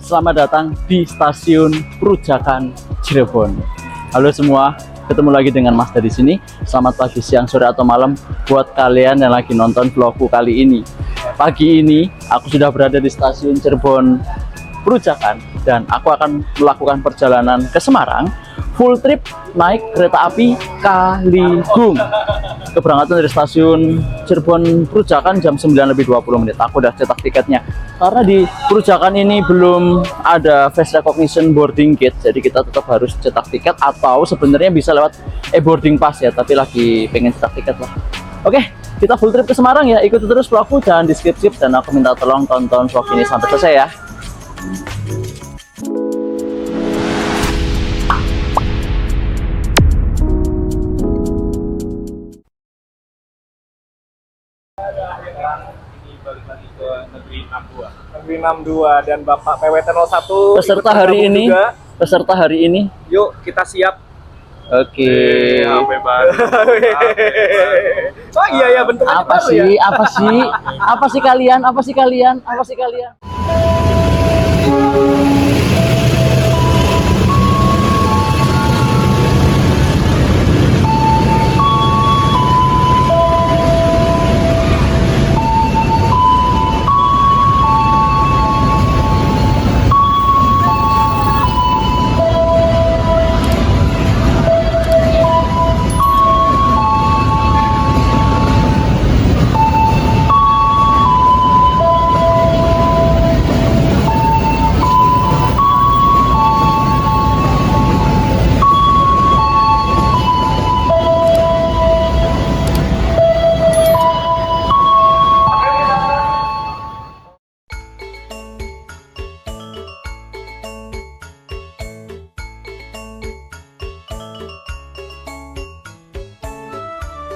Selamat datang di Stasiun Perujakan Cirebon. Halo semua, ketemu lagi dengan Mas di sini. Selamat pagi, siang, sore atau malam buat kalian yang lagi nonton vlogku kali ini. Pagi ini aku sudah berada di Stasiun Cirebon Perujakan dan aku akan melakukan perjalanan ke Semarang. Full trip naik kereta api Kaligung. Keberangkatan dari stasiun Cirebon Perujakan jam 9:20. Aku udah cetak tiketnya. Karena di Perujakan ini belum ada face recognition boarding gate, jadi kita tetap harus cetak tiket atau sebenarnya bisa lewat e-boarding pass ya, tapi lagi pengen cetak tiket lah. Oke, kita full trip ke Semarang ya. Ikuti terus vlogku, jangan di skip-skip, dan aku minta tolong tonton vlog ini sampai selesai ya. Negeri 62 dan Bapak PWT 01 Peserta hari ini juga. Peserta hari ini, yuk kita siap. oke. HP baru. Oh iya ya, bentuknya Apa baru sih? ya? Apa sih? Apa sih kalian? Apa sih kalian? Apa sih kalian?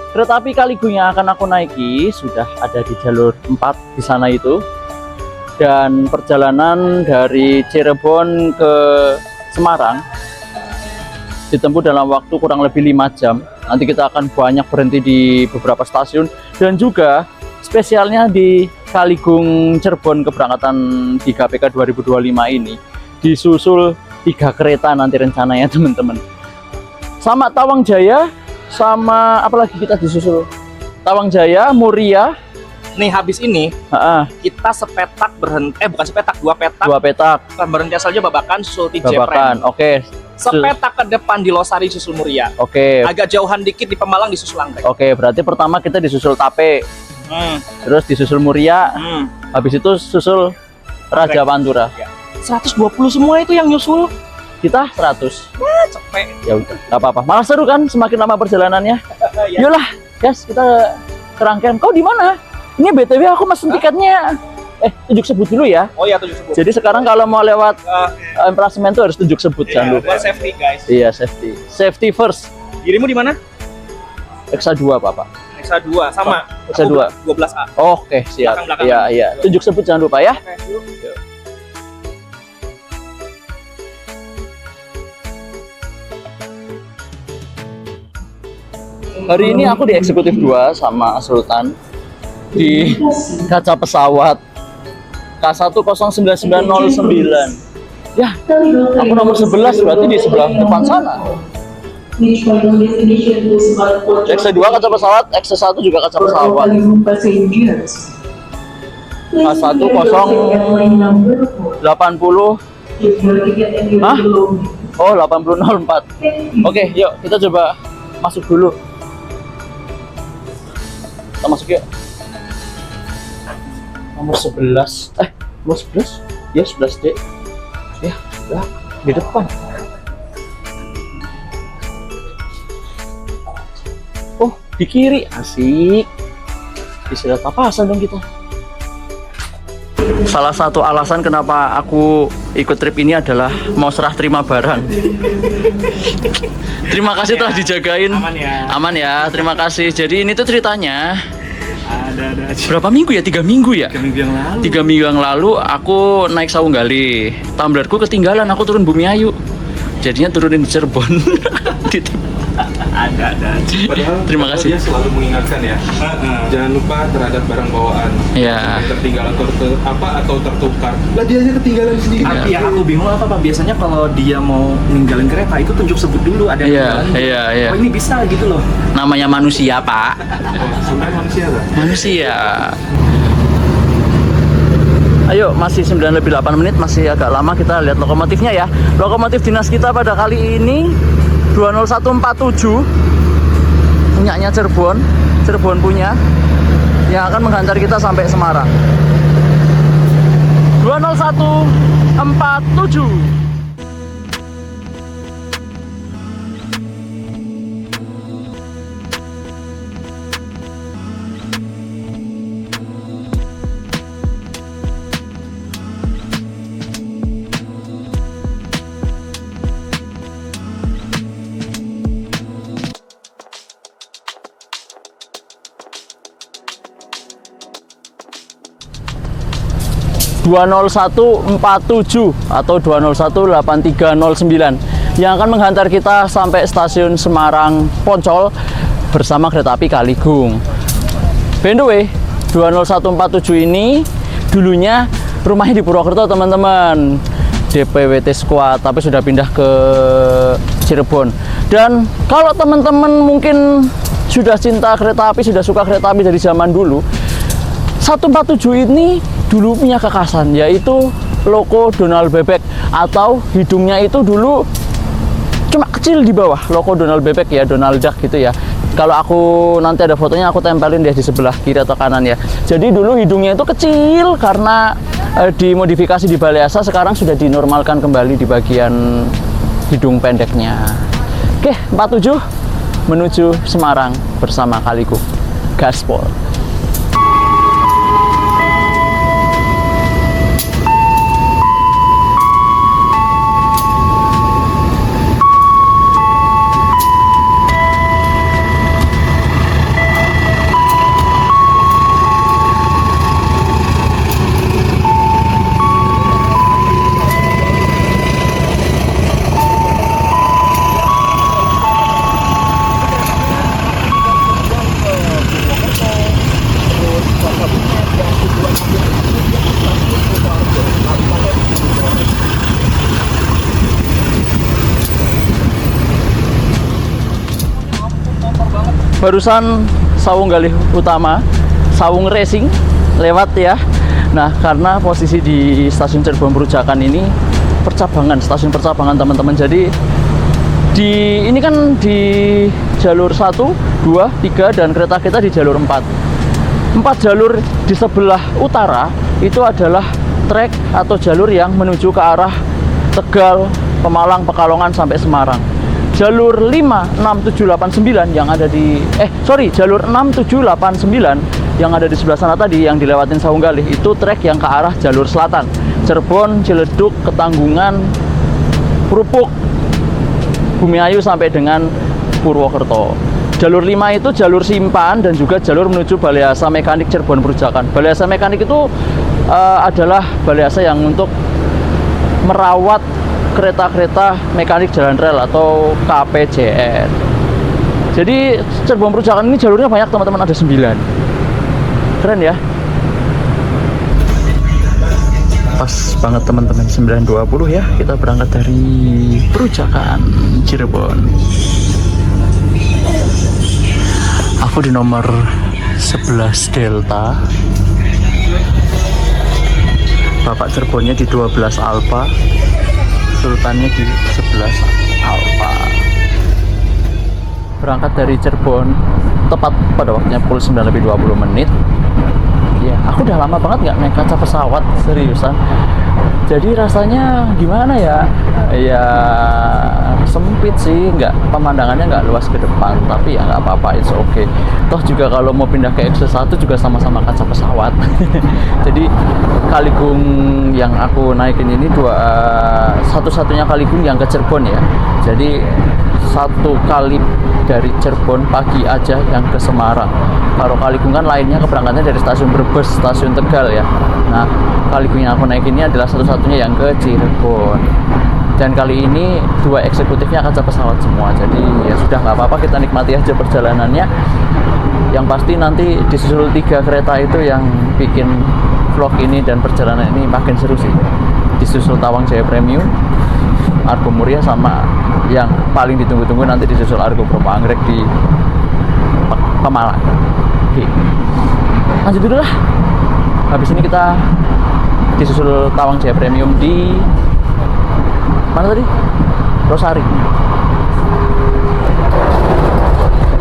Kereta api Kaligung yang akan aku naiki sudah ada di jalur 4 di sana itu. Dan perjalanan dari Cirebon ke Semarang ditempuh dalam waktu kurang lebih 5 jam. Nanti kita akan banyak berhenti di beberapa stasiun, dan juga spesialnya di Kaligung Cirebon keberangkatan di KPK 2025 ini disusul 3 kereta nanti rencananya teman-teman. Sama Tawang Jaya, sama apalagi kita disusul Tawang Jaya, Muria. Nih habis ini kita sepetak berhenti, bukan sepetak, 2 petak. 2 petak. Bukan berhenti asal aja, Babakan, Sulti Babakan. Jepren. Oke. Sepetak ke depan di Losari susul Muria. Oke. Agak jauhan dikit di Pemalang disusul Anggrek. Oke, berarti pertama kita disusul Tape. Terus disusul Muria. Habis itu susul Raja Pantura. 120 semua itu yang nyusul. Kita 100. Wah, cepet. Ya udah, nggak apa-apa. Malah seru kan semakin lama perjalanannya. Ya. Yolah, guys, kita ke rangkaian. Kau di mana? Ini BTW aku mesen tiketnya. Tunjuk sebut dulu ya. Oh iya, tunjuk sebut. Jadi sekarang kalau mau lewat emplasemen tuh harus tunjuk sebut, jangan lupa. Buat safety, guys. Iya, safety. Safety first. Dirimu di mana? Hexa 2, Bapak. Hexa 2 sama. Hexa 2. 12A. Oke, siap. Belakang-belakang. Iya, iya. Tunjuk sebut jangan lupa ya. Oke, yuk. Hari ini aku di eksekutif 2 sama Sultan di kaca pesawat K1099909. Ya, aku nomor 11, berarti di sebelah depan sana. which final destination to Smart Port. X2 kaca pesawat, X1 juga kaca For all pesawat. room passengers. Please A1 be kosong. at airline number 4. 80. If your ticket and your Hah? belongings. Oh, 8004. Thank you. Oke, yuk kita coba masuk dulu. Kita masuk yuk. Nomor 11. Nomor 11? Ya, 11D. Ya, lah, di depan. Oh, di kiri. Asik. Istirahat papasan dong kita. Salah satu alasan kenapa aku ikut trip ini adalah mau serah terima barang. Terima kasih telah dijagain. Aman ya. Aman ya, terima kasih. Jadi ini tuh ceritanya Ada aja. berapa minggu ya? 3 minggu ya? 3 minggu yang lalu. 3 minggu yang lalu aku naik Sawung Galih. Tumblerku ketinggalan, aku turun Bumiayu. Jadinya turunin di Cirebon. Ada aja. Padahal Terima kasih. dia selalu mengingatkan ya, jangan lupa terhadap barang bawaan. Iya. Tertinggal atau tertukar. Lah dia aja ketinggalan sendiri. Yang aku bingung apa Pak, biasanya kalau dia mau ninggalin kereta itu tunjuk sebut dulu ada yang Iya, ninggalin. iya, iya. Oh ini bisa gitu loh. Namanya manusia, Pak. Oh, sebenarnya manusia lah. Manusia. Ayo, masih 9:08, masih agak lama, kita lihat lokomotifnya ya. Lokomotif dinas kita pada kali ini 20147 punyanya Cirebon punya, yang akan menghantar kita sampai Semarang. 20147. (20147) atau 2018309 yang akan menghantar kita sampai stasiun Semarang Poncol bersama kereta api Kaligung. By the way, 20147 ini dulunya rumahnya di Purwokerto, teman-teman. DPWT Squad, tapi sudah pindah ke Cirebon. Dan kalau teman-teman mungkin sudah cinta kereta api, sudah suka kereta api dari zaman dulu, 147 ini dulu punya kekhasan, yaitu logo Donald Bebek, atau hidungnya itu dulu cuma kecil di bawah logo Donald Bebek ya, Donald Duck gitu ya. Kalau aku nanti ada fotonya, aku tempelin deh di sebelah kiri atau kanan ya. Jadi dulu hidungnya itu kecil karena dimodifikasi di Balai Asa, sekarang sudah dinormalkan kembali di bagian hidung pendeknya. Oke, 47 menuju Semarang bersama Kaligung. Gaspol. Barusan Sawung Galih Utama, Sawung Racing lewat ya. Nah, karena posisi di stasiun Cirebon Perujakan ini percabangan, stasiun percabangan teman-teman. Jadi ini kan di jalur 1, 2, 3 dan kereta kita di jalur 4. 4 jalur di sebelah utara itu adalah trek atau jalur yang menuju ke arah Tegal, Pemalang, Pekalongan sampai Semarang. Jalur 5, 6, 7, 8, 9 yang ada di jalur 6, 7, 8, 9 yang ada di sebelah sana tadi yang dilewatin Sawung Galih itu trek yang ke arah jalur selatan, Cirebon, Ciledug, Ketanggungan, Krupuk, Bumiayu sampai dengan Purwokerto. Jalur 5 itu jalur Simpan dan juga jalur menuju Balai Asa Mekanik Cirebon Perujakan. Balai Asa Mekanik itu adalah balai asa yang untuk merawat kereta-kereta mekanik jalan rel atau KPJR. Jadi Cirebon Perujakan ini jalurnya banyak teman-teman, ada 9. Keren ya. Pas banget teman-teman, 9.20 ya. Kita berangkat dari Perujakan Cirebon. Aku di nomor 11 Delta. Bapak Cirebonnya di 12 Alpha. Sultannya di 11 Alpha. Berangkat dari Cirebon tepat pada waktunya pukul 9:20. Ya, aku udah lama banget nggak naik kaca pesawat, seriusan. Jadi rasanya gimana ya? Ya sempit sih, pemandangannya nggak luas ke depan, tapi ya nggak apa-apa, it's okay. Toh juga kalau mau pindah ke XC1 juga sama-sama kaca pesawat. Jadi Kaligung yang aku naikin ini satu-satunya Kaligung yang ke Cirebon ya. Jadi satu kali dari Cirebon pagi aja yang ke Semarang. Kalau Kaligung kan lainnya keberangkatannya dari stasiun Brebes, stasiun Tegal ya. Nah, Kaligung yang aku naik ini adalah satu-satunya yang ke Cirebon. Dan kali ini 2 eksekutifnya kaca pesawat semua. Jadi ya sudah, nggak apa-apa, kita nikmati aja perjalanannya. Yang pasti nanti disusul 3 kereta itu yang bikin vlog ini dan perjalanan ini makin seru sih. Disusul Tawang Jaya Premium, Argo Muria, sama yang paling ditunggu-tunggu nanti disusul Argo Bromo Anggrek di Pemalang. Oke, lanjut dulu lah. Habis ini kita disusul Tawang Jaya Premium di mana tadi? Rosari.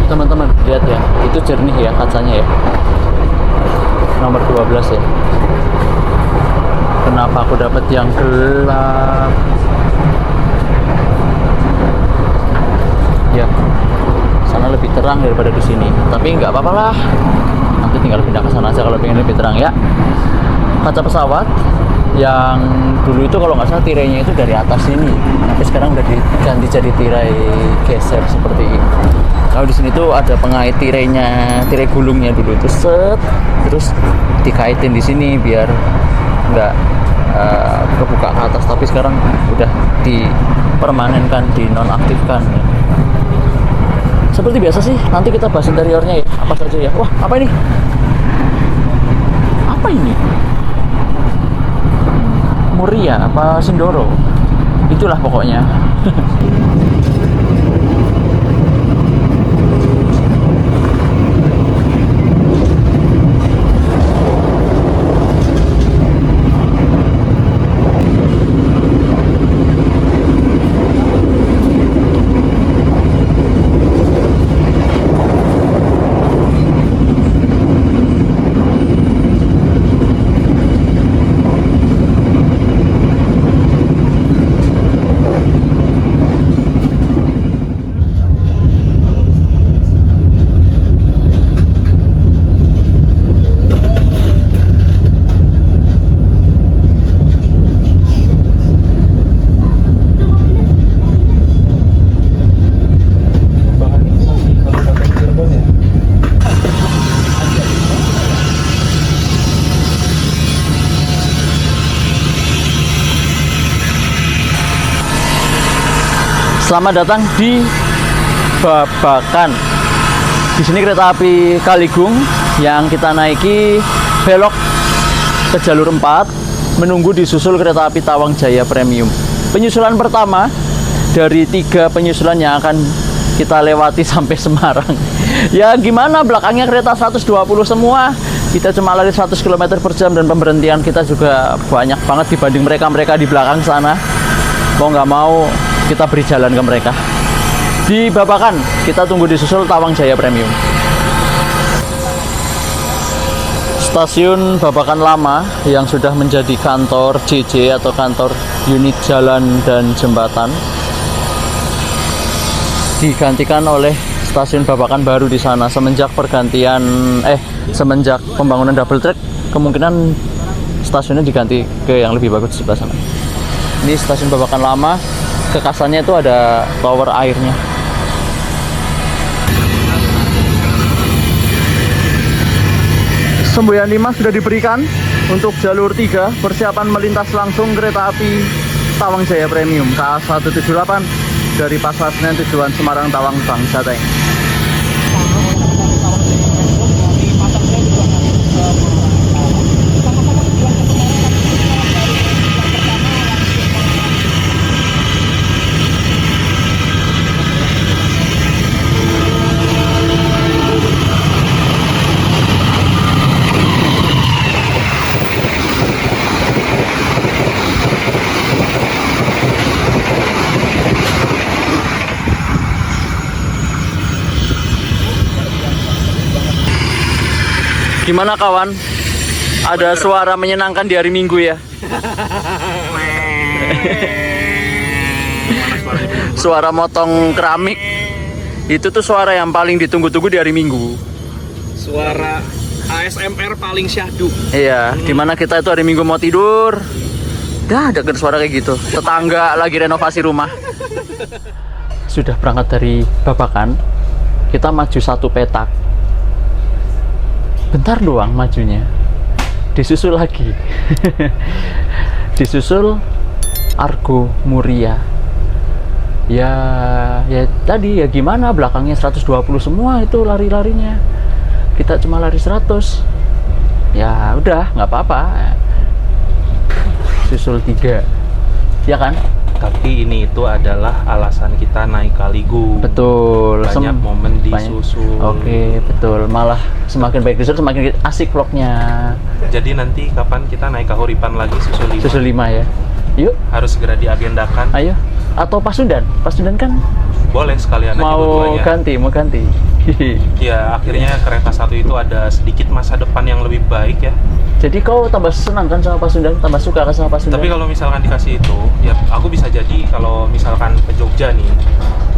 Teman-teman lihat ya, itu jernih ya kacanya ya. Nomor 12 ya. Kenapa aku dapat yang gelap? Ya, sana lebih terang daripada di sini. Tapi nggak apa-apa lah. Nanti tinggal pindah ke sana aja kalau pengen lebih terang ya. Kaca pesawat yang dulu itu kalau nggak salah tirainya itu dari atas sini, tapi sekarang udah diganti jadi tirai geser seperti ini. Kalau di sini tuh ada pengait tirainya, tirai gulungnya dulu itu terus dikaitin di sini biar nggak kebuka ke atas, tapi sekarang udah dipermanenkan, dinonaktifkan. Seperti biasa sih, nanti kita bahas interiornya ya, apa saja ya. Wah, apa ini? Apa ini? Muria apa Sindoro, itulah pokoknya. Selamat datang di Babakan. Di sini kereta api Kaligung yang kita naiki belok ke jalur 4, menunggu disusul kereta api Tawang Jaya Premium. Penyusulan pertama dari 3 penyusulan yang akan kita lewati sampai Semarang. Ya gimana, belakangnya kereta 120 semua. Kita cuma lari 100 km per jam dan pemberhentian kita juga banyak banget dibanding mereka-mereka di belakang sana. Mau nggak mau kita beri jalan ke mereka. Di Babakan kita tunggu disusul Tawang Jaya Premium. Stasiun Babakan lama yang sudah menjadi kantor JJ atau kantor unit jalan dan jembatan digantikan oleh stasiun Babakan baru di sana. Semenjak semenjak pembangunan double track, kemungkinan stasiunnya diganti ke yang lebih bagus di sebelah sana. Ini stasiun Babakan lama. Kekasannya itu ada tower airnya. Semboyan 5 sudah diberikan untuk jalur 3, persiapan melintas langsung kereta api Tawang Jaya Premium KA178 dari Pasar Senen tujuan Semarang Tawang Bang Jateng. Gimana kawan? Ada suara menyenangkan di hari Minggu ya? Suara motong keramik. Itu tuh suara yang paling ditunggu-tunggu di hari Minggu. Suara ASMR paling syahdu. Iya, dimana kita itu hari Minggu mau tidur, dah denger suara kayak gitu. Tetangga lagi renovasi rumah. Sudah berangkat dari Babakan, kita maju satu petak. Bentar doang majunya, disusul lagi. Disusul Argo Muria. Ya tadi ya gimana, belakangnya 120 semua itu lari-larinya. Kita cuma lari 100. Ya udah, nggak apa-apa. Susul 3. Ya kan? Tapi ini itu adalah alasan kita naik Kaligung. Betul. Banyak momen disusul. Oke, betul. Malah semakin baik disusul semakin asik vlognya. Jadi nanti kapan kita naik Kahuripan lagi susul 5? Susul 5 ya. Yuk, Harus segera diagendakan. ayo. Atau Pasundan. Pasundan kan Boleh sekalian aja mau dua-duanya. mau ganti. Ya akhirnya kereta satu itu ada sedikit masa depan yang lebih baik ya. Jadi kau tambah senang kan sama Pasundan, tambah suka kan sama Pasundan? Tapi kalau misalkan dikasih itu, ya aku bisa jadi kalau misalkan ke Jogja nih,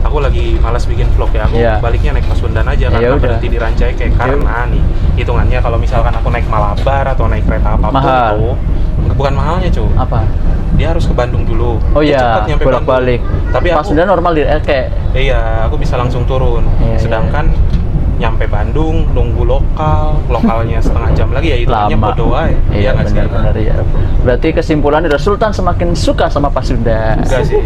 aku lagi malas bikin vlog ya, aku Iya. baliknya naik Pasundan aja Ya karena udah. berhenti di Rancaikek. Karena nih hitungannya kalau misalkan aku naik Malabar atau naik kereta apapun Mahal. tuh, bukan mahalnya cuy, apa? dia harus ke Bandung dulu. Oh Itu iya, cepat nyampe bolak-balik. Bandung. Tapi aku, Pasundan normal di kayak iya, aku bisa langsung turun. Iya, Sedangkan nyampe Bandung nunggu lokalnya setengah jam lagi, ya itu hanya lama. bodoh aja. Iya, nggak sih? benar-benar ya. Berarti kesimpulannya udah Sultan semakin suka sama Pasundan. Enggak sih,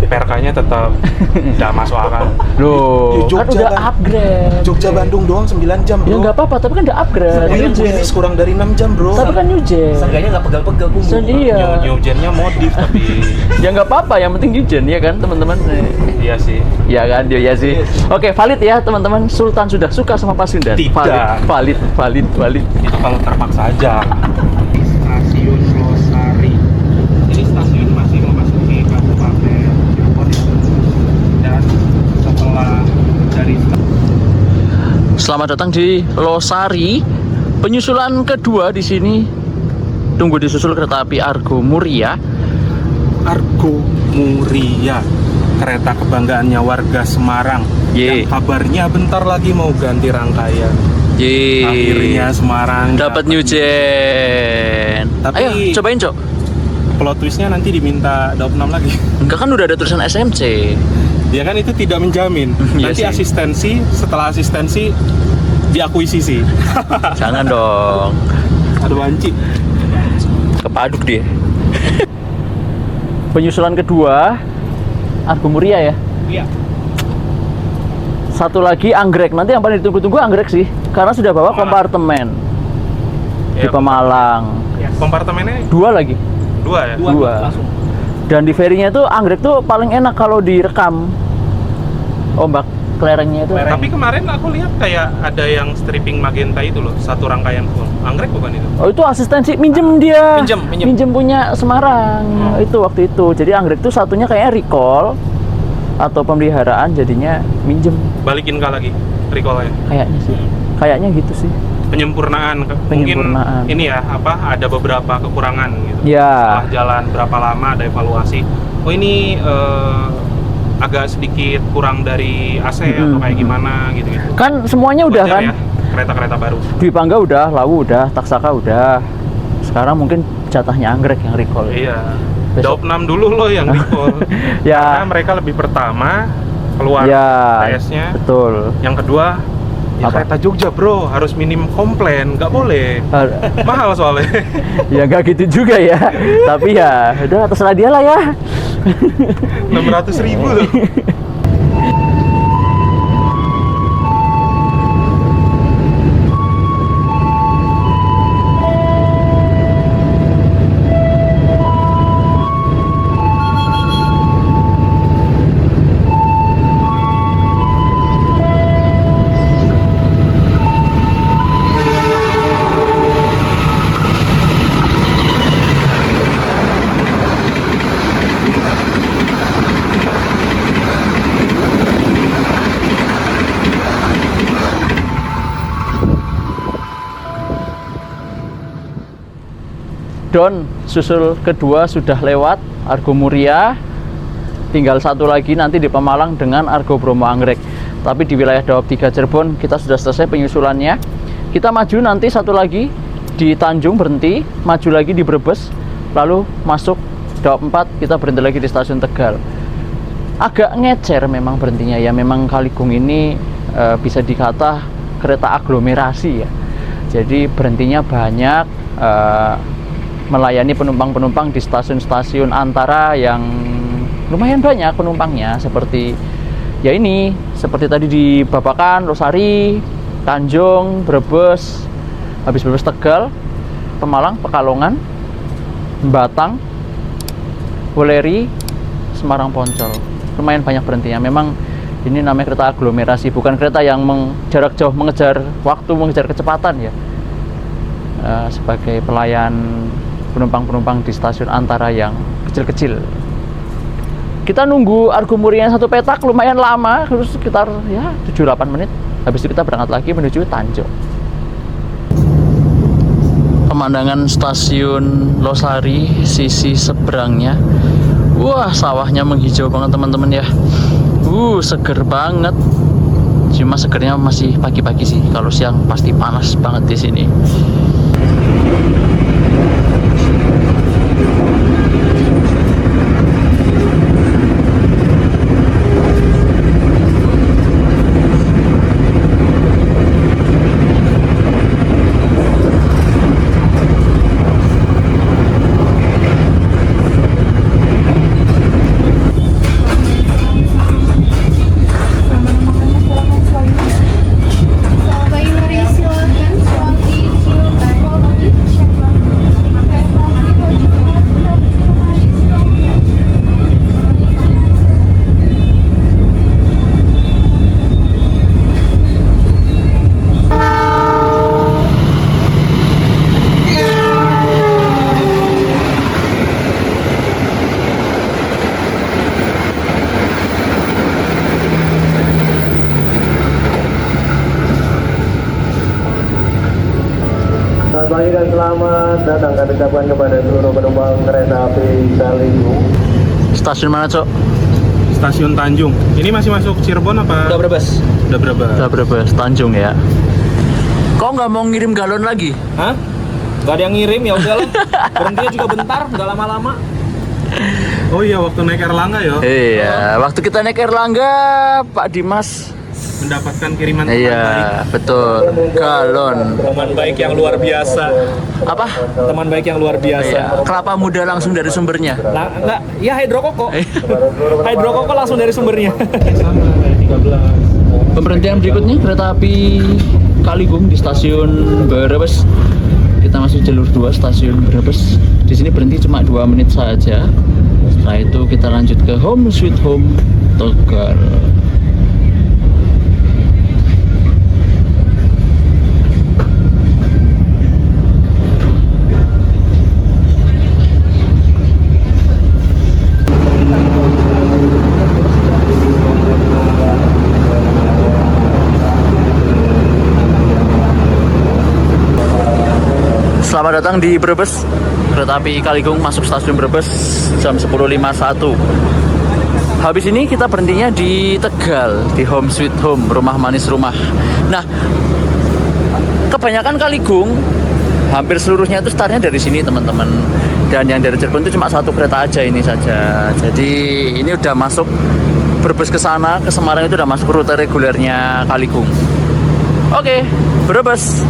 perkanya tetap nggak masuk akal. Loh, Di kan Jogja udah kan. upgrade. Jogja Bandung doang 9 jam bro. Ya nggak apa-apa, tapi kan udah upgrade. New gen. kurang dari 6 jam bro. Tapi kan new gen. Seenggaknya nggak pegal-pegal punggung. Iya. New gennya modif tapi Ya nggak apa-apa, yang penting new gen ya kan teman-teman. iya sih. Ya kan, dia ya sih. Oke, valid ya teman-teman. Sultan sudah suka sama Pasundan. Tidak. Valid. Itu kalau terpaksa aja. Stasiun Losari. Ini stasiun masih memasuki Kabupaten Cirebon ya. Dan setelah dari Selamat datang di Losari. Penyusulan kedua di sini. Tunggu disusul kereta api Argo Muria. Argo Muria, kereta kebanggaannya warga Semarang. Ye. Yang kabarnya bentar lagi mau ganti rangkaian. Akhirnya Semarang dapat new gen. Tapi- Ayo cobain, Cok. plot twistnya nanti diminta daup 6 lagi. Enggak, kan udah ada tulisan SMC. Ya kan itu tidak menjamin. Iya Nanti sih. asistensi, setelah asistensi diakuisisi. Jangan dong. Ada banci. Kepaduk dia. Penyusulan kedua Argo Muria ya. Iya. Satu lagi anggrek. Nanti yang paling ditunggu-tunggu anggrek sih, karena sudah bawa kompartemen di Ya, Pemalang. kompartemennya 2 lagi. 2 ya. Dua. Langsung. Dan di ferinya tuh anggrek tuh paling enak kalau direkam. Ombak kelerengnya itu. Tapi kemarin aku lihat kayak ada yang stripping magenta itu loh, satu rangkaian full. Anggrek bukan itu? Oh, itu asistensi minjem dia. Minjem. Punya Semarang. Itu waktu itu. Jadi anggrek tuh satunya kayak recall atau pemeliharaan, jadinya minjem Balikin lagi recall-nya. kayaknya sih. Kayaknya gitu sih. Penyempurnaan. Penyempurnaan. Mungkin ini ya, ada beberapa kekurangan gitu. Ya. Setelah jalan berapa lama ada evaluasi. Oh ini agak sedikit kurang dari AC atau kayak gimana gitu-gitu. Kan semuanya udah Wajar kan. ya, kereta-kereta baru. Dwi Pangga udah, Lawu udah, Taksaka udah. Sekarang mungkin jatahnya anggrek yang recall. Iya. Besok. Daup 6 dulu loh yang recall. Ya. Karena mereka lebih pertama keluar Ya, TS-nya. betul. Yang kedua, ya Apa? kereta Jogja bro, harus minim komplain, nggak boleh. Mahal soalnya. Ya nggak gitu juga ya. Tapi ya udah, terserah dia lah ya. 600.000 loh. Don susul kedua sudah lewat, Argo Muria. Tinggal satu lagi nanti di Pemalang dengan Argo Bromo Anggrek. Tapi di wilayah Daop 3 Cirebon kita sudah selesai penyusulannya. Kita maju nanti satu lagi di Tanjung berhenti, maju lagi di Brebes, lalu masuk Daop 4 kita berhenti lagi di stasiun Tegal. Agak ngecer memang berhentinya ya, memang Kaligung ini bisa dikata kereta aglomerasi ya. Jadi berhentinya banyak, melayani penumpang-penumpang di stasiun-stasiun antara yang lumayan banyak penumpangnya, seperti ya ini, seperti tadi di Babakan, Losari, Tanjung, Brebes, habis Brebes Tegal, Pemalang, Pekalongan, Batang, Wuleri, Semarang, Poncol. Lumayan banyak berhentinya. Memang ini namanya kereta aglomerasi, bukan kereta yang jarak jauh mengejar waktu, mengejar kecepatan ya. Sebagai pelayan penumpang-penumpang di stasiun antara yang kecil-kecil. Kita nunggu Argo Muria satu petak lumayan lama, terus sekitar ya 7-8 menit. Habis itu kita berangkat lagi menuju Tanjung. Pemandangan stasiun Losari sisi seberangnya. Wah, sawahnya menghijau banget teman-teman ya. Seger banget. Cuma segernya masih pagi-pagi sih. Kalau siang pasti panas banget di sini. Selamat pagi dan selamat datang kami ucapkan kepada seluruh penumpang kereta api Kaligung. Stasiun mana, Cok? Stasiun Tanjung. Ini masih masuk Cirebon apa? Udah Brebes. Udah Brebes. Udah Brebes, Tanjung ya. Kok nggak mau ngirim galon lagi? Hah? Gak ada yang ngirim, ya udahlah. Berhentinya juga bentar, nggak lama-lama. Oh iya, waktu naik Erlangga ya. Iya, waktu kita naik Erlangga, Pak Dimas Mendapatkan kiriman iya, betul. Galon. Teman baik yang luar biasa. Apa? Teman baik yang luar biasa. Iya, kelapa muda langsung dari sumbernya. Enggak, ya hidrokoko. Hidrokoko langsung dari sumbernya. Pemberhentian berikutnya kereta api Kaligung di stasiun Brebes. Kita masuk jalur 2 stasiun Brebes. Di sini berhenti cuma 2 menit saja. Setelah itu kita lanjut ke Home Sweet Home Tegal. Selamat datang di Brebes. Kereta api Kaligung masuk stasiun Brebes jam 10.51. Habis ini kita berhentinya di Tegal, di Home Sweet Home, rumah manis rumah. Nah, kebanyakan Kaligung hampir seluruhnya itu startnya dari sini teman-teman. Dan yang dari Cirebon itu cuma satu kereta aja ini saja. Jadi ini udah masuk Brebes ke sana, ke Semarang itu udah masuk rute regulernya Kaligung. Oke, Brebes.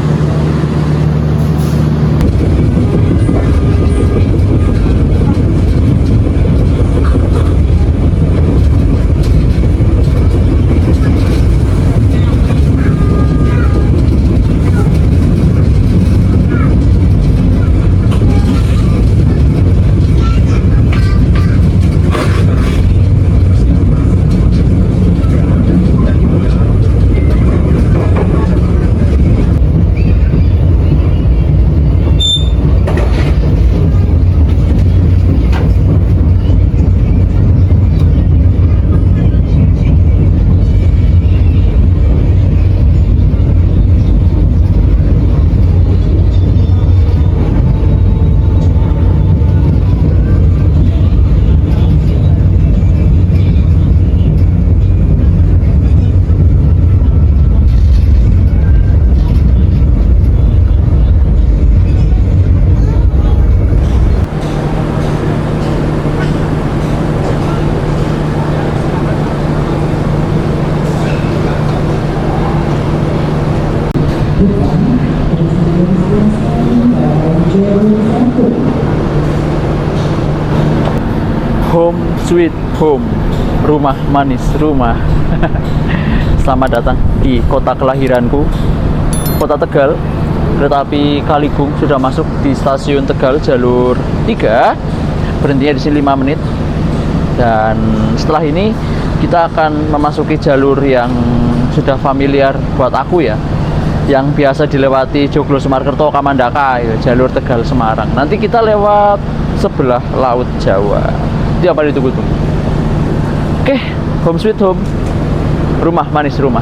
Home Sweet Home, rumah manis rumah. Selamat datang di kota kelahiranku, kota Tegal. Kereta api Kaligung sudah masuk di stasiun Tegal jalur 3. Berhentinya di sini 5 menit. Dan setelah ini kita akan memasuki jalur yang sudah familiar buat aku ya, yang biasa dilewati Joglo Semarkerto Kamandaka ya, jalur Tegal Semarang. Nanti kita lewat sebelah Laut Jawa. Itu apa ditunggu-tunggu. Oke, Home Sweet Home, rumah manis rumah.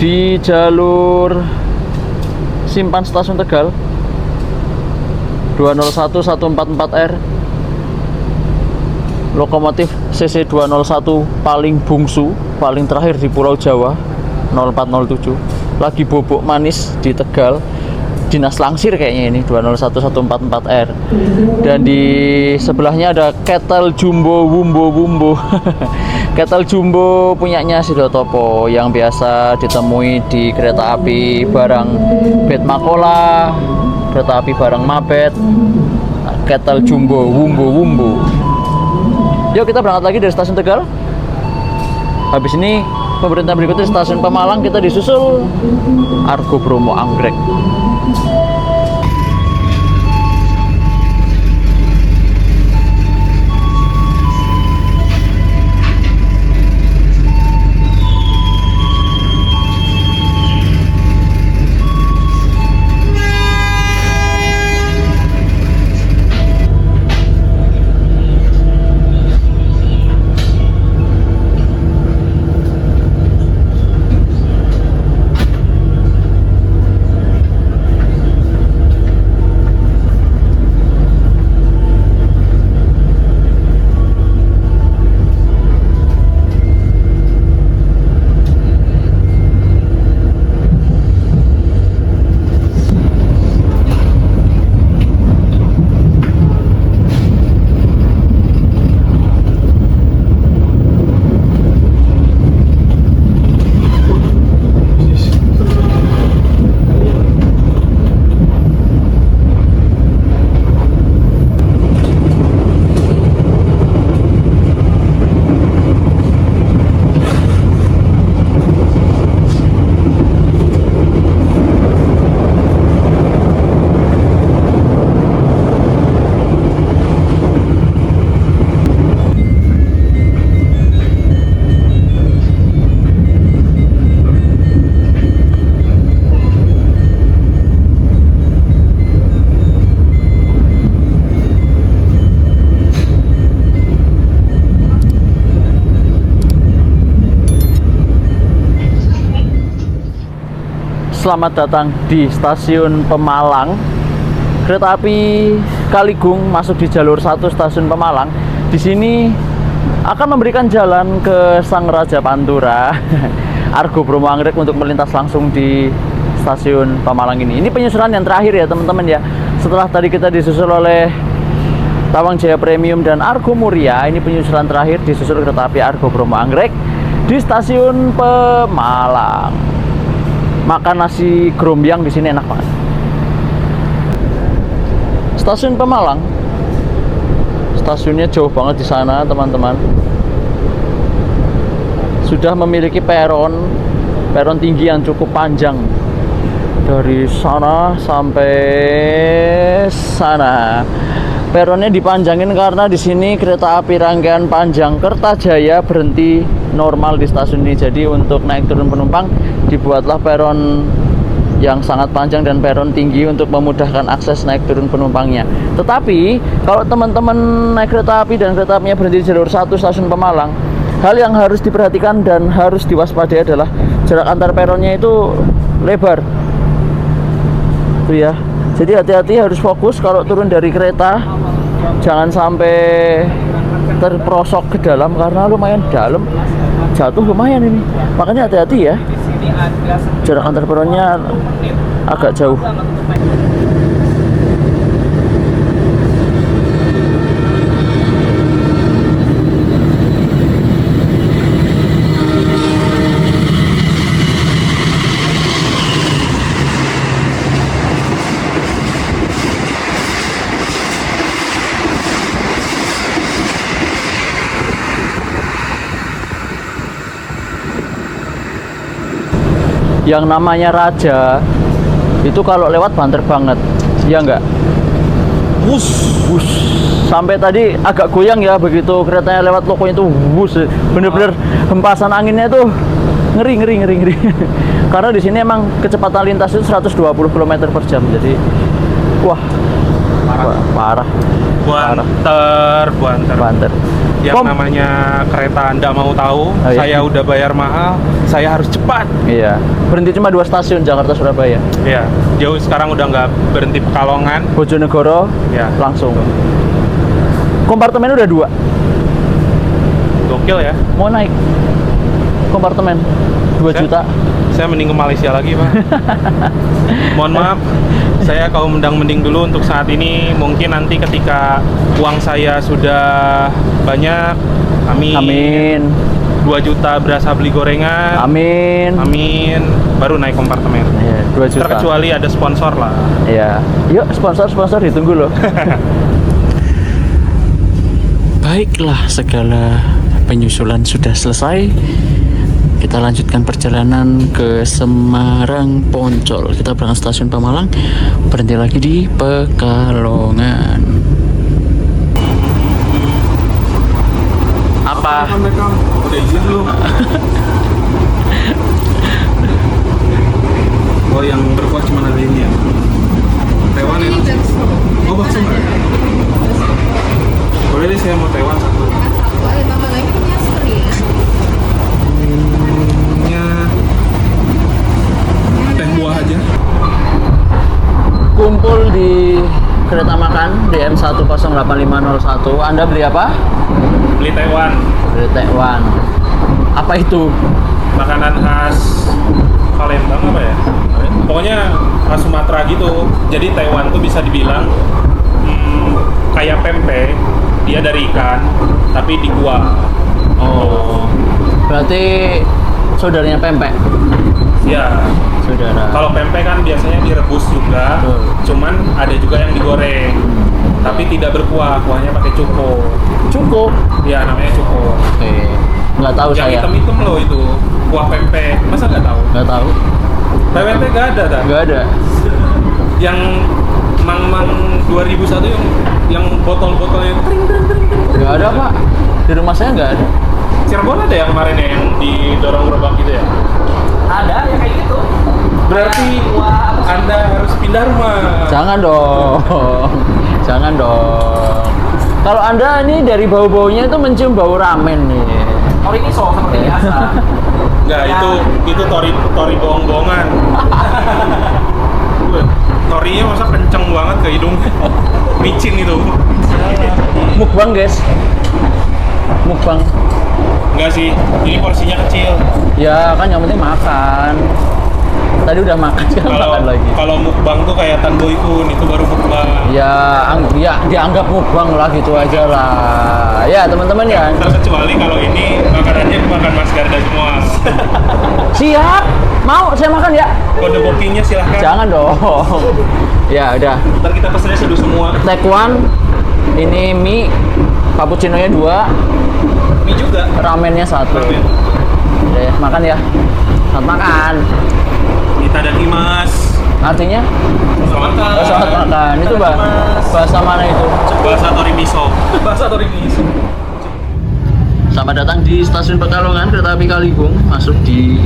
Di jalur Simpan Stasiun Tegal 201-144R, lokomotif CC 201 paling bungsu, paling terakhir di Pulau Jawa, 0407, lagi bobok manis di Tegal. Dinas Langsir kayaknya ini 201-144R. Dan di sebelahnya ada Kettle Jumbo Wumbo. Kettle Jumbo punyanya Sidotopo yang biasa ditemui di kereta api barang Bet Makola, kereta api barang Mabet. Kettle Jumbo Wumbo. Yuk kita berangkat lagi dari stasiun Tegal. Habis ini pemberhentian berikutnya di stasiun Pemalang, kita disusul Argo Bromo Anggrek. Selamat datang di stasiun Pemalang. Kereta api Kaligung masuk di jalur 1 stasiun Pemalang. Di sini akan memberikan jalan ke Sang Raja Pantura, Argo Bromo Anggrek, untuk melintas langsung di stasiun Pemalang ini. Ini penyusuran yang terakhir ya teman-teman ya. Setelah tadi kita disusul oleh Tawang Jaya Premium dan Argo Muria, ini penyusuran terakhir disusul kereta api Argo Bromo Anggrek di stasiun Pemalang. Makan nasi grombyang di sini enak banget. Stasiun Pemalang, stasiunnya jauh banget di sana teman-teman. Sudah memiliki peron tinggi yang cukup panjang dari sana sampai sana. Peronnya dipanjangin karena di sini kereta api rangkaian panjang Kertajaya berhenti normal di stasiun ini. Jadi untuk naik turun penumpang dibuatlah peron yang sangat panjang dan peron tinggi untuk memudahkan akses naik turun penumpangnya. Tetapi kalau teman-teman naik kereta api dan kereta apinya berhenti di jalur 1 stasiun Pemalang, hal yang harus diperhatikan dan harus diwaspadai adalah jarak antar peronnya itu lebar. Itu ya. Jadi hati-hati, harus fokus kalau turun dari kereta, jangan sampai terperosok ke dalam karena lumayan dalam, jatuh lumayan ini. Makanya hati-hati ya, jarak antar peronnya agak jauh. yang namanya Raja itu kalau lewat banter banget, ya enggak? Wush, sampai tadi agak goyang ya begitu keretanya lewat loko itu, wush, bener-bener hempasan anginnya itu ngeri. Karena di sini emang kecepatan lintas itu 120 km per jam, jadi wah parah. Banter. Yang namanya kereta Anda mau tahu, iya. saya udah bayar mahal, saya harus cepat. Iya, berhenti cuma 2 stasiun, Jakarta Surabaya. Iya, jauh sekarang udah nggak berhenti Pekalongan. Bojonegoro, Ya, langsung. Kompartemen udah 2. gokil ya. Mau naik kompartemen 2 juta. Saya mending ke Malaysia lagi, Pak. Mohon maaf, saya kaum mendang-mending dulu untuk saat ini. Mungkin nanti ketika uang saya sudah banyak, amin. 2 juta berasa beli gorengan, amin. Baru naik kompartemen. Iya, 2 juta. Terkecuali ada sponsor lah. Iya. Yuk, sponsor ditunggu loh. Baiklah, segala penyusulan sudah selesai. Kita lanjutkan perjalanan ke Semarang Poncol. Kita berangkat stasiun Pemalang, berhenti lagi di Pekalongan. Apa? Udah izin belum? Oh, yang berkuah cuma ada ini ya? Taiwan ya? Oh, bakso nggak? Boleh deh, saya mau Taiwan satu. Teh buah aja. Kumpul di kereta makan DM 108501. Anda beli apa? Beli Taiwan. Beli Taiwan. Apa itu? Makanan khas Palembang apa ya? Pokoknya khas Sumatera gitu. Jadi Taiwan tuh bisa dibilang kayak pempek. Dia dari ikan, tapi dikuah. Oh, berarti saudaranya pempek. Ya. Saudara. Kalau pempek kan biasanya direbus juga, cuman ada juga yang digoreng, tapi tidak berkuah, kuahnya pakai cuko. Cukup. Ya, namanya cuko. Oke. Nggak tahu Yang saya. hitam-hitam loh itu, kuah pempek. Masa nggak tahu? Nggak tahu. PWT nggak ada, kan? Nggak ada. Yang Mang 2001 yang botol-botolnya kering. Nggak ada, Pak. Di rumah saya nggak ada. Cirebon ada ya kemarin ya yang didorong gerobak gitu ya? Ada ya kayak gitu. Berarti Anda harus pindah rumah. Jangan dong. Jangan dong. Kalau Anda ini dari bau-baunya itu mencium bau ramen nih. Oh ini seperti biasa. Enggak, itu tori bohong-bohongan. Torinya masa kenceng banget ke hidung. Micin itu. Mukbang, guys. Mukbang. Enggak sih, ini porsinya kecil. Ya kan yang penting makan. Tadi udah makan, sekarang makan lagi. Kalau mukbang tuh kayak Tan Boykun, itu baru mukbang. Ya dianggap mukbang lah gitu aja lah. Ya teman-teman ya. Terkecuali kalau ini makanannya makan Mas Garda semua. Siap. Mau saya makan ya? Kode bookingnya silahkan. Jangan dong. Ya udah. Ntar kita pesennya seduh semua. Take one. Ini mie, cappuccino-nya 2, Mie juga. ramennya 1. Ramen. Udah ya, makan ya. Selamat makan. Itadakimasu. Artinya? Selamat makan. Oh, selamat makan. Itu bahasa mana itu? Bahasa Torimiso. Bahasa Torimiso. Selamat datang di stasiun Pekalongan, kereta api Kaligung, masuk di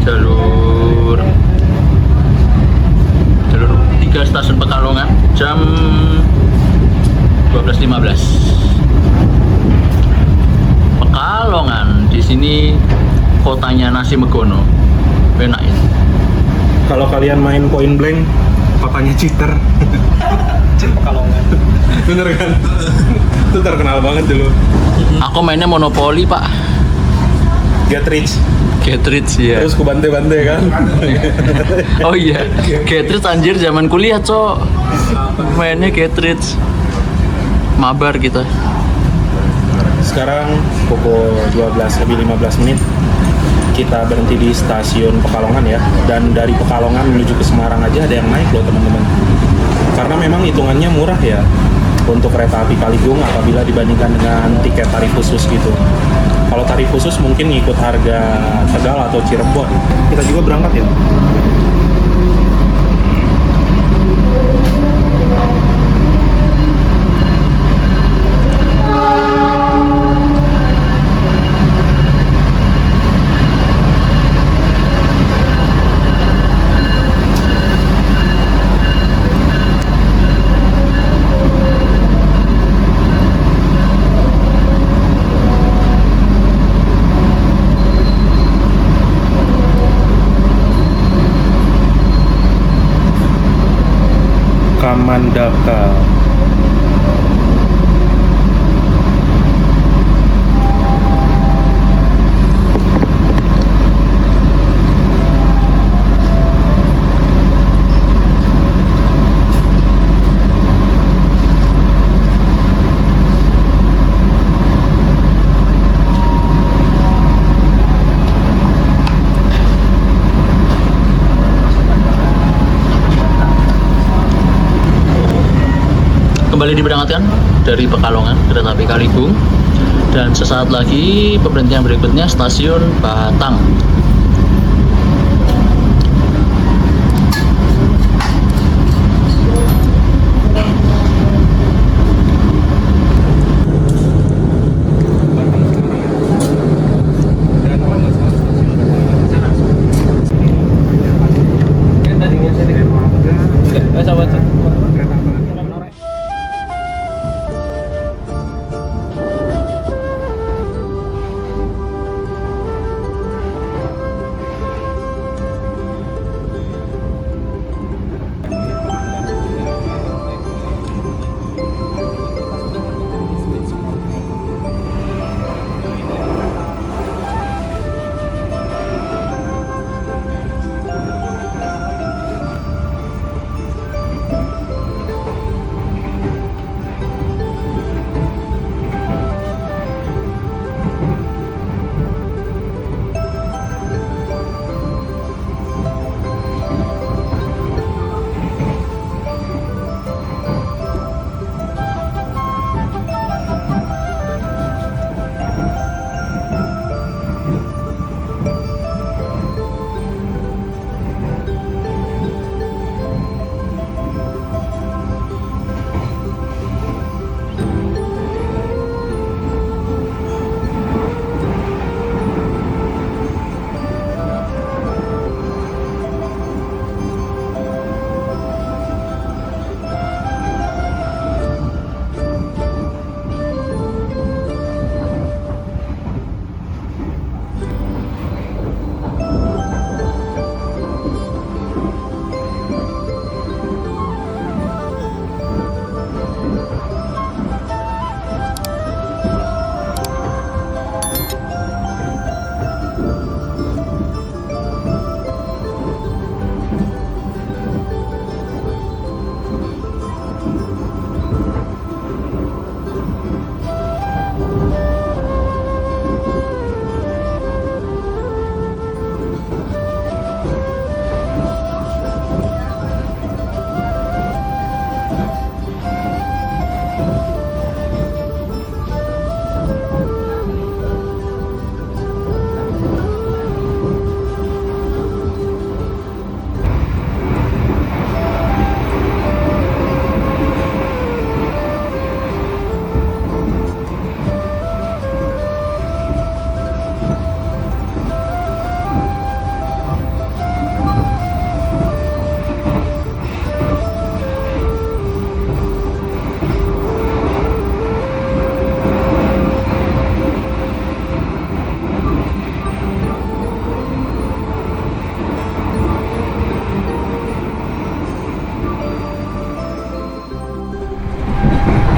jalur 3 stasiun Pekalongan, jam 12.15. Pekalongan di sini kotanya nasi megono, enak ini. Kalau kalian main Point Blank, kotanya cheater. Pekalongan. Bener kan? Itu terkenal banget dulu. Aku mainnya monopoli, Pak. Get rich. Get rich ya. Terus ku bante-bante kan. Oh iya, get rich anjir zaman kuliah, Cok. Mainnya get rich. Mabar kita. Sekarang pukul 12:15 kita berhenti di stasiun Pekalongan ya. Dan dari Pekalongan menuju ke Semarang aja ada yang naik loh teman-teman. Karena memang hitungannya murah ya. untuk kereta api Kaligung apabila dibandingkan dengan tiket tarif khusus gitu. Kalau tarif khusus mungkin ngikut harga Tegal atau Cirebon. Kita juga berangkat ya. Kamandaka. Kembali diberangkatkan dari Pekalongan kereta api Kaligung, dan sesaat lagi pemberhentian berikutnya stasiun Batang.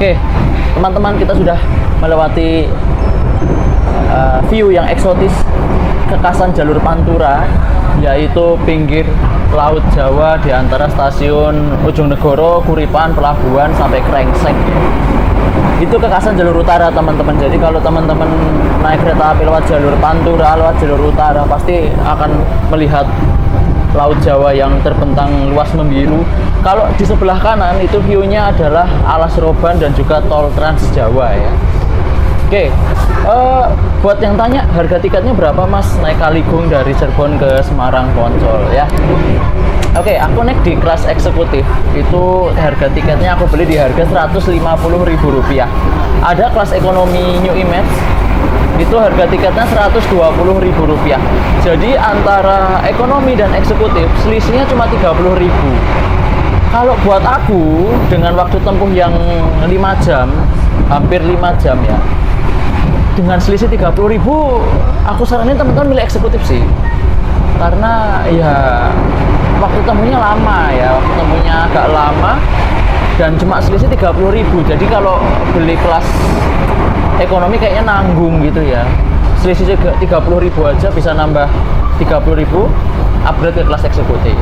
Oke, teman-teman, kita sudah melewati view yang eksotis kekasan jalur Pantura, yaitu pinggir Laut Jawa di antara stasiun Ujung Negoro, Kuripan, Pelabuhan sampai Krengsek. Itu kekasan jalur utara, teman-teman. Jadi kalau teman-teman naik kereta api lewat jalur Pantura, lewat jalur utara, pasti akan melihat Laut Jawa yang terbentang luas membiru. Kalau di sebelah kanan itu view-nya adalah Alas Roban dan juga tol Trans Jawa ya. Oke, buat yang tanya harga tiketnya berapa mas naik Kaligung dari Cirebon ke Semarang Poncol ya. Oke, aku naik di kelas eksekutif. Itu harga tiketnya aku beli di harga Rp150.000. Ada kelas ekonomi New Image, itu harga tiketnya Rp120.000. Jadi antara ekonomi dan eksekutif selisihnya cuma Rp30.000. Kalau buat aku dengan waktu tempuh yang 5 jam, hampir 5 jam ya, dengan selisih 30.000, aku saranin teman-teman milih eksekutif sih. Karena ya waktu tempuhnya lama ya, waktu tempuhnya agak lama dan cuma selisih 30.000. Jadi kalau beli kelas ekonomi kayaknya nanggung gitu ya. Selisih 30.000 aja bisa nambah 30.000 upgrade ke kelas eksekutif.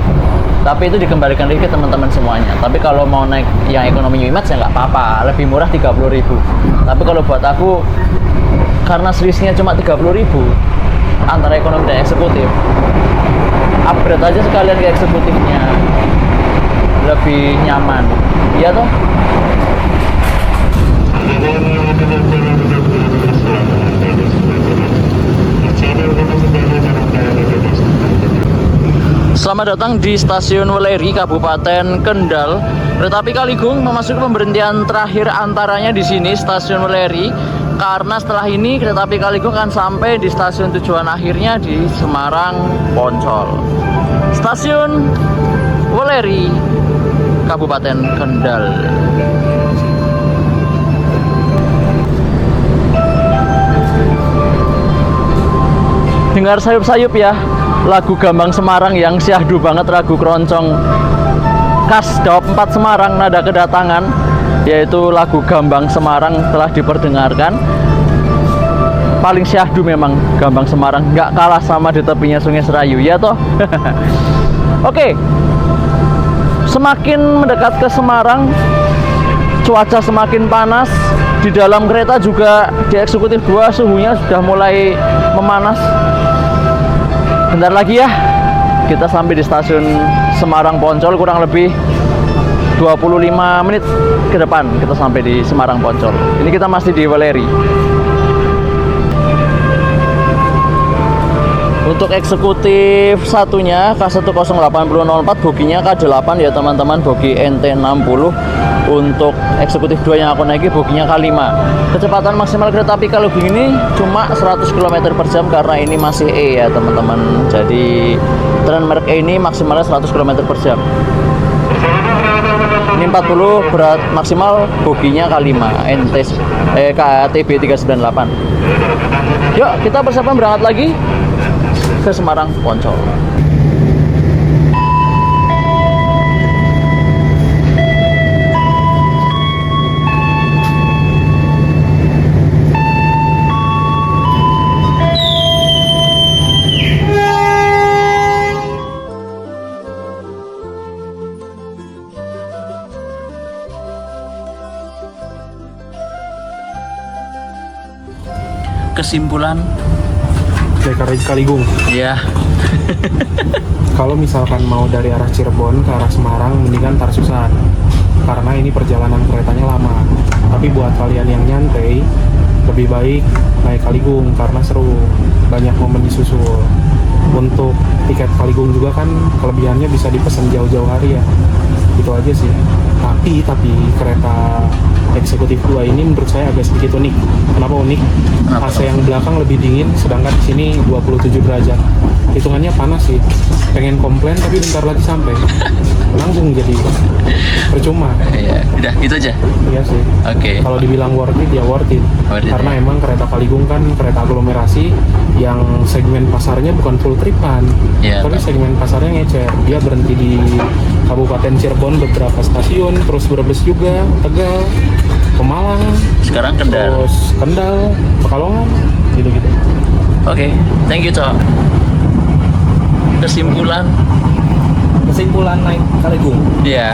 Tapi itu dikembalikan lagi ke teman-teman semuanya. Tapi kalau mau naik yang ekonomi New Image ya nggak apa-apa, lebih murah 30.000. Tapi kalau buat aku, karena selisihnya cuma 30.000 antara ekonomi dan eksekutif, upgrade aja sekalian ke eksekutifnya, lebih nyaman. Iya toh? Selamat datang di Stasiun Weleri, Kabupaten Kendal. Kereta api Kaligung memasuki pemberhentian terakhir antaranya di sini, Stasiun Weleri. Karena setelah ini kereta api Kaligung akan sampai di stasiun tujuan akhirnya di Semarang Poncol. Stasiun Weleri, Kabupaten Kendal. Dengar sayup-sayup ya, lagu Gambang Semarang yang syahdu banget, lagu keroncong khas Daop 4 Semarang, nada kedatangan, yaitu lagu Gambang Semarang telah diperdengarkan. Paling syahdu memang Gambang Semarang, nggak kalah sama Di Tepinya Sungai Serayu ya toh. Oke, semakin mendekat ke Semarang cuaca semakin panas. Di dalam kereta juga di eksekutif 2 suhunya sudah mulai memanas. Bentar lagi ya kita sampai di stasiun Semarang Poncol, kurang lebih 25 menit ke depan kita sampai di Semarang Poncol. Ini kita masih di Weleri. Untuk eksekutif satunya K10804, boginya K8 ya teman-teman, bogi NT60. Untuk eksekutif 2 yang aku naiki boginya K5. Kecepatan maksimal kereta api Kaligung ini cuma 100 km per jam karena ini masih E ya teman-teman. Jadi tren merek E ini maksimalnya 100 km per jam. Ini 40 berat maksimal, boginya K5 KTB 398. Yuk kita persiapan berangkat lagi ke Semarang Poncol. Kesimpulan Dari Kaligung. ya, Kalau misalkan mau dari arah Cirebon ke arah Semarang, mendingan Tarsusan. Karena ini perjalanan keretanya lama. Tapi buat kalian yang nyantai, lebih baik naik Kaligung karena seru. Banyak momen disusul. Untuk tiket Kaligung juga kan kelebihannya bisa dipesan jauh-jauh hari ya. Itu aja sih. Tapi kereta eksekutif 2 ini menurut saya agak sedikit unik. Kenapa unik? AC yang belakang lebih dingin, sedangkan di sini 27 derajat. Hitungannya panas sih. Pengen komplain tapi bentar lagi sampai. Langsung jadi percuma. ya udah itu aja. Iya sih. Oke. Kalau dibilang worth it ya worth it. Karena ya. emang kereta Kaligung kan kereta aglomerasi yang segmen pasarnya bukan full tripan, Iya, tapi Pak. segmen pasarnya ngecer. Dia berhenti di Kabupaten Cirebon beberapa stasiun, terus Brebes juga, Tegal, Pemalang, Sekarang Kendal. terus Kendal, Pekalongan, gitu-gitu. Oke, thank you Cok. Kesimpulan naik Kaligung, Iya.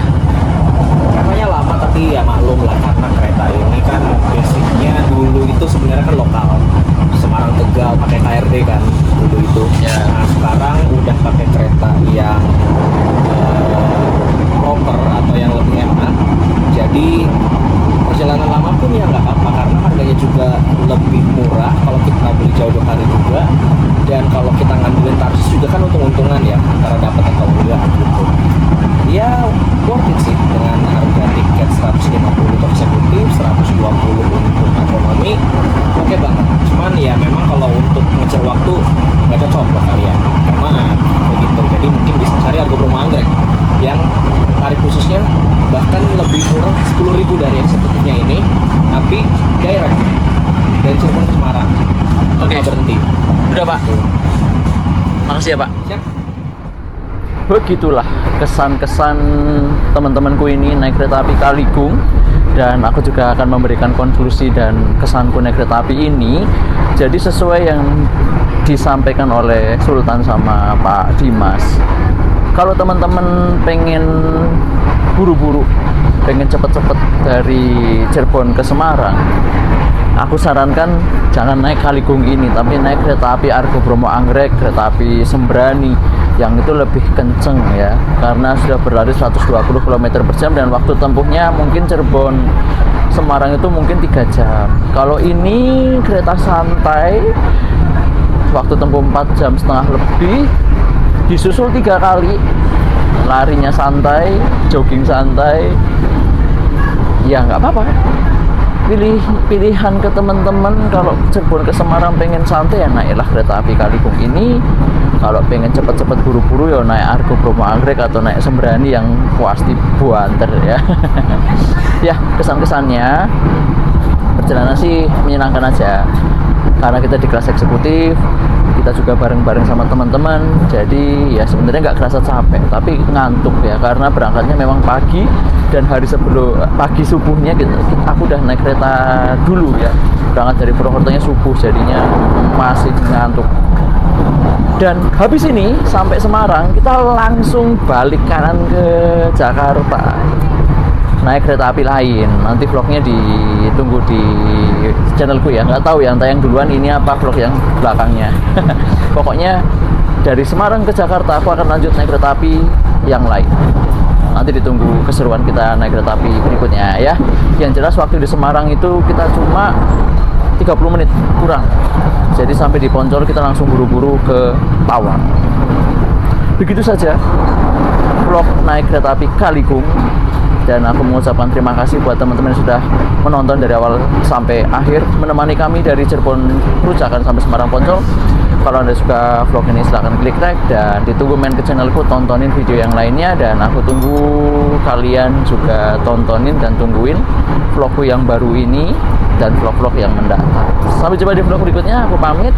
katanya lama tapi ya maklum lah, karena kereta ini kan basicnya dulu itu sebenarnya kan lokal, Semarang Tegal pakai KRD kan dulu itu. Ya. Nah sekarang udah pakai kereta yang proper atau yang lebih enak, jadi perjalanan lama pun ya nggak apa-apa karena harganya juga lebih murah kalau kita beli jauh hari juga, dan kalau kita ngambilin tarsis juga kan untung-untungan ya antara dapat atau enggak gitu. Ya worth it sih dengan harga tiket 150 untuk eksekutif, 120 untuk ekonomi, oke banget. Cuman ya memang kalau untuk ngejar waktu nggak cocok buat kalian karena begitu, jadi mungkin bisa cari Argo Bromo Anggrek yang tarif khususnya bahkan lebih murah 10.000 dari eksekutifnya ini, tapi direct dari Cirebon ke Semarang. Oke. Tanpa berhenti. Udah Pak. Makasih ya Pak. Siap. Begitulah kesan-kesan teman-temanku ini naik kereta api Kaligung, dan aku juga akan memberikan konklusi dan kesanku naik kereta api ini. Jadi sesuai yang disampaikan oleh Sultan sama Pak Dimas, kalau teman-teman pengen buru-buru, pengen cepet-cepet dari Cirebon ke Semarang, aku sarankan jangan naik Kaligung ini, tapi naik kereta api Argo Bromo Anggrek, kereta api Sembrani, yang itu lebih kenceng ya, karena sudah berlari 120 km per jam dan waktu tempuhnya mungkin Cirebon Semarang itu mungkin 3 jam. Kalau ini kereta santai, waktu tempuh 4,5 jam lebih, disusul 3 kali, larinya santai, jogging santai, ya nggak apa-apa. Pilihan ke teman-teman, kalau Cirebon ke Semarang pengen santai ya naiklah kereta api Kaligung ini. Kalau pengen cepet-cepet buru-buru ya naik Argo Bromo Anggrek atau naik Sembrani yang pasti buanter ya. Ya kesan-kesannya perjalanan sih menyenangkan aja, karena kita di kelas eksekutif, kita juga bareng-bareng sama teman-teman, jadi ya sebenarnya nggak kerasa capek, tapi ngantuk ya karena berangkatnya memang pagi, dan hari sebelum pagi subuhnya aku udah naik kereta dulu ya, berangkat dari Purwokertonya subuh, jadinya masih ngantuk. Dan habis ini sampai Semarang kita langsung balik kanan ke Jakarta, naik kereta api lain. Nanti vlognya ditunggu di channelku ya, nggak tahu yang tayang duluan ini apa vlog yang belakangnya. Pokoknya dari Semarang ke Jakarta aku akan lanjut naik kereta api yang lain. Nanti ditunggu keseruan kita naik kereta api berikutnya ya. Yang jelas waktu di Semarang itu kita cuma 30 menit kurang, jadi sampai di Poncol kita langsung buru-buru ke Tawang. Begitu saja vlog naik kereta api Kaligung, dan aku mengucapkan terima kasih buat teman-teman yang sudah menonton dari awal sampai akhir, menemani kami dari Cirebon Perujakan sampai Semarang Poncol. Kalau Anda suka vlog ini silahkan klik like, dan ditunggu main ke channelku, tontonin video yang lainnya, dan aku tunggu kalian juga tontonin dan tungguin vlogku yang baru ini dan vlog-vlog yang mendatang. Sampai jumpa di vlog berikutnya, aku pamit.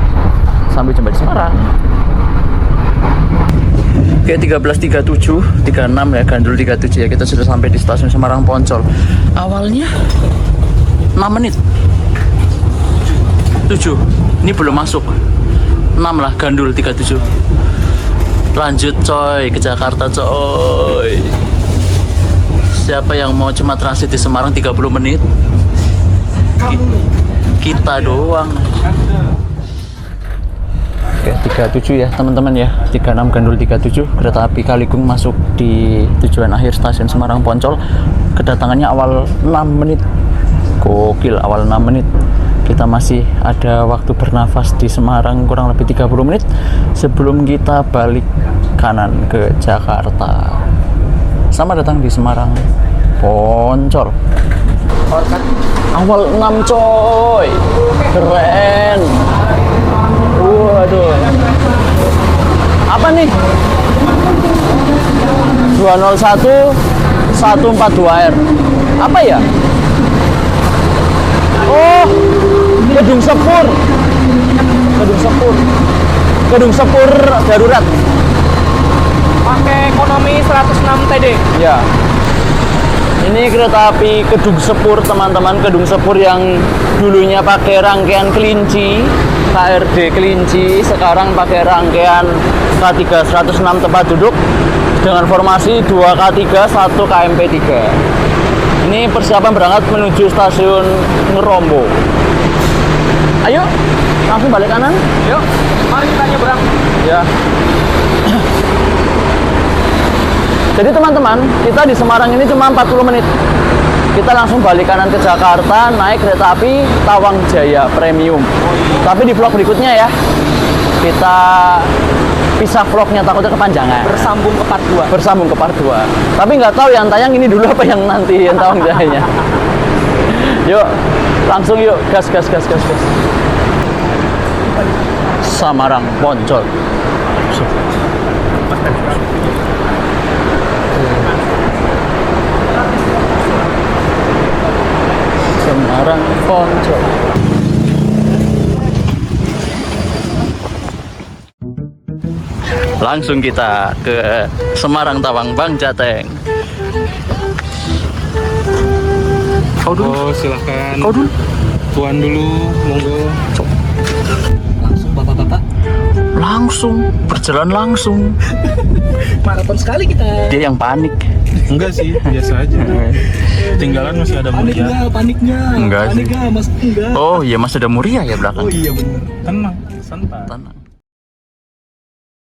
Sampai jumpa di Semarang. Oke, 13.37, 36 ya, Gandul 37 ya. Kita sudah sampai di stasiun Semarang Poncol. Awalnya 6 menit 7, ini belum masuk 6 lah, Gandul 37. Lanjut coy, ke Jakarta coy. Siapa yang mau cuma transit di Semarang 30 menit? Kita doang. Oke, 37 ya teman-teman ya, 36 Gandul 37, kereta api Kaligung masuk di tujuan akhir stasiun Semarang Poncol. Kedatangannya awal 6 menit. Gokil, awal 6 menit. Kita masih ada waktu bernafas di Semarang kurang lebih 30 menit sebelum kita balik kanan ke Jakarta. Selamat datang di Semarang Poncol. Awal 6 coy, keren. Waduh, apa nih? 201 142R. Apa ya? Oh, Gedung Sepur. Gedung Sepur darurat. Pakai ekonomi 106 TD. Ya. Ini kereta api Kedung Sepur, teman-teman. Kedung Sepur yang dulunya pakai rangkaian kelinci, KRD kelinci, sekarang pakai rangkaian K3 106 tempat duduk dengan formasi 2K3 1 KMP3. Ini persiapan berangkat menuju stasiun Ngerombo. Ayo, langsung balik kanan. Yuk, mari kita nyebrang. Ya. Jadi teman-teman, kita di Semarang ini cuma 40 menit. Kita langsung balik kanan ke Jakarta, naik kereta api Tawang Jaya Premium. Tapi di vlog berikutnya ya, kita pisah vlognya, takutnya kepanjangan. Bersambung ke part 2. Bersambung ke part 2. Tapi nggak tahu yang tayang ini dulu apa yang nanti yang Tawang Jayanya. Yuk, langsung yuk, gas. Samarang, Poncol. Semarang, Poncol. Langsung kita ke Semarang Tawang Bang Jateng. Kau dulu. Oh, silakan. Kau dulu. Tuan dulu, monggo. Langsung bapak-bapak. Langsung, berjalan langsung. Maraton sekali kita. Dia yang panik. Enggak sih, biasa aja. Tinggalan masih ada Muria. Paniknya. Enggak sih. Paniknya, mas enggak. Oh iya, masih ada Muria ya belakang. Oh iya bener. Tenang, santai.